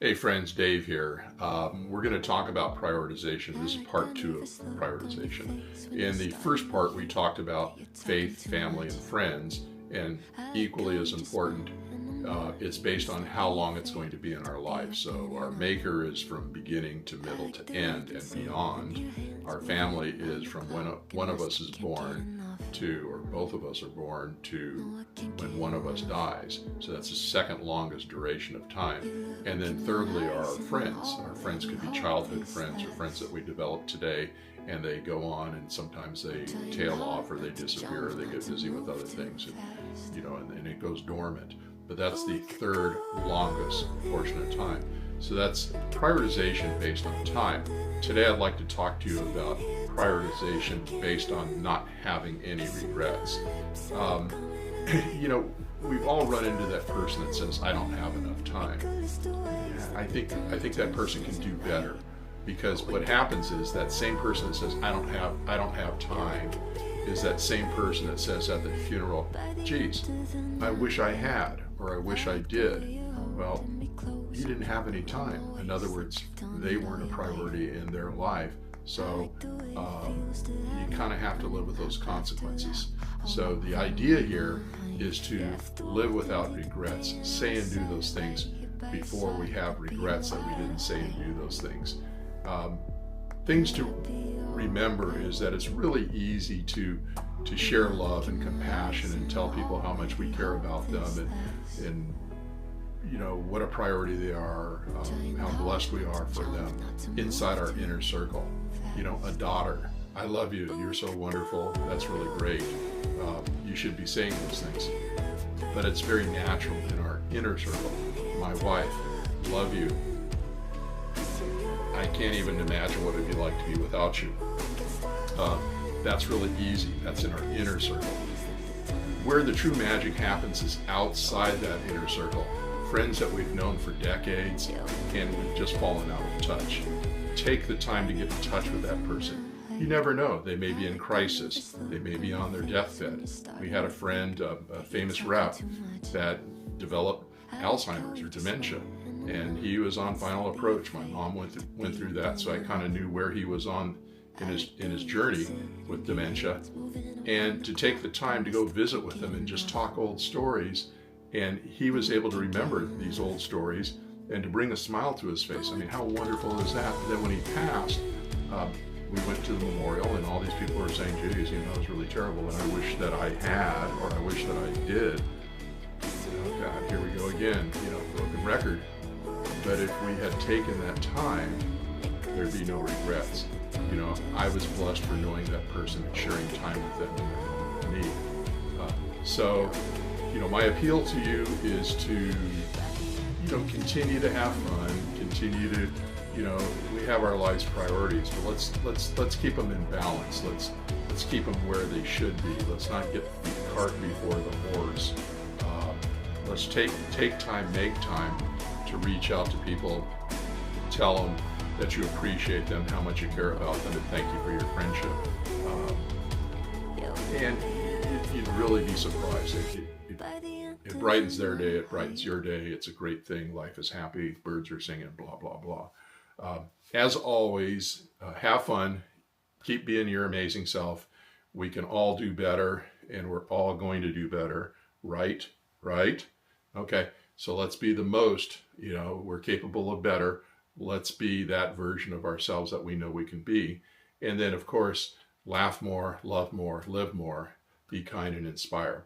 Hey friends, Dave here. We're going to talk about prioritization. This is part two of prioritization. In the first part, we talked about faith, family, and friends, and equally as important, it's based on how long it's going to be in our life. So our maker is from beginning to middle to end and beyond. Our family is from when one of us is born to, or both of us are born to when one of us dies. So that's the second longest duration of time. And then thirdly, our friends. Our friends could be childhood friends or friends that we develop today, and they go on and sometimes they tail off or they disappear or they get busy with other things, and it goes dormant. But that's the third longest portion of time. So that's prioritization based on time. Today I'd like to talk to you about prioritization based on not having any regrets. We've all run into that person that says, I don't have enough time. I think that person can do better, because what happens is that same person that says, I don't have time, is that same person that says at the funeral, geez, I wish I had, or I wish I did. Well, you didn't have any time. In other words, they weren't a priority in their life. So you kind of have to live with those consequences. So the idea here is to live without regrets. Say and do those things before we have regrets that we didn't say and do those things. Things to remember is that it's really easy to share love and compassion and tell people how much we care about them and what a priority they are, how blessed we are for them inside our inner circle. A daughter, I love you, you're so wonderful, that's really great. You should be saying those things. But it's very natural in our inner circle. My wife, love you. I can't even imagine what it'd be like to be without you. That's really easy. That's in our inner circle. Where the true magic happens is outside that inner circle. Friends that we've known for decades and we've just fallen out of touch. Take the time to get in touch with that person. You never know. They may be in crisis. They may be on their deathbed. We had a friend, a famous rep, that developed Alzheimer's or dementia, and he was on final approach. My mom went through that, so I kind of knew where he was on in his journey with dementia. And to take the time to go visit with him and just talk old stories, and he was able to remember these old stories and to bring a smile to his face. I mean, how wonderful is that? And then when he passed, we went to the memorial, and all these people were saying, geez, it was really terrible, and I wish that I had, or I wish that I did. Oh God, here we go again, broken record. But if we had taken that time, there'd be no regrets. I was blessed for knowing that person and sharing time with them in their moment of need. So my appeal to you is to, continue to have fun, continue to, we have our life's priorities, but let's keep them in balance. Let's keep them where they should be. Let's not get the cart before the horse. Let's take time, make time to reach out to people, tell them that you appreciate them, how much you care about them, and thank you for your friendship. And you'd really be surprised. It brightens their day, it brightens your day. It's a great thing. Life is happy. Birds are singing, blah, blah, blah. As always, have fun. Keep being your amazing self. We can all do better, and we're all going to do better. Right? Okay, so let's be the most. We're capable of better. Let's be that version of ourselves that we know we can be. And then, of course, laugh more, love more, live more, be kind and inspire.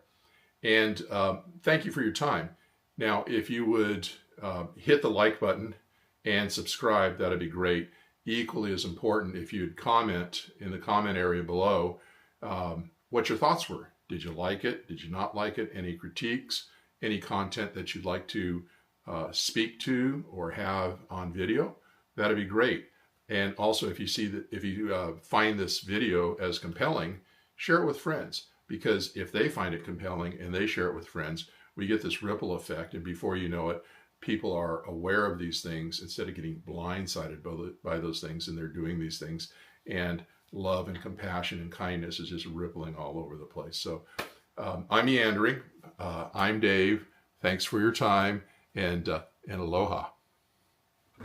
And thank you for your time. Now, if you would hit the like button and subscribe, that'd be great. Equally as important, if you'd comment in the comment area below what your thoughts were. Did you like it? Did you not like it? Any critiques? Any content that you'd like to speak to or have on video? That'd be great. And also, if you find this video as compelling, share it with friends. Because if they find it compelling and they share it with friends, we get this ripple effect. And before you know it, people are aware of these things instead of getting blindsided by those things, and they're doing these things. And love and compassion and kindness is just rippling all over the place. So I'm meandering. I'm Dave. Thanks for your time, and aloha.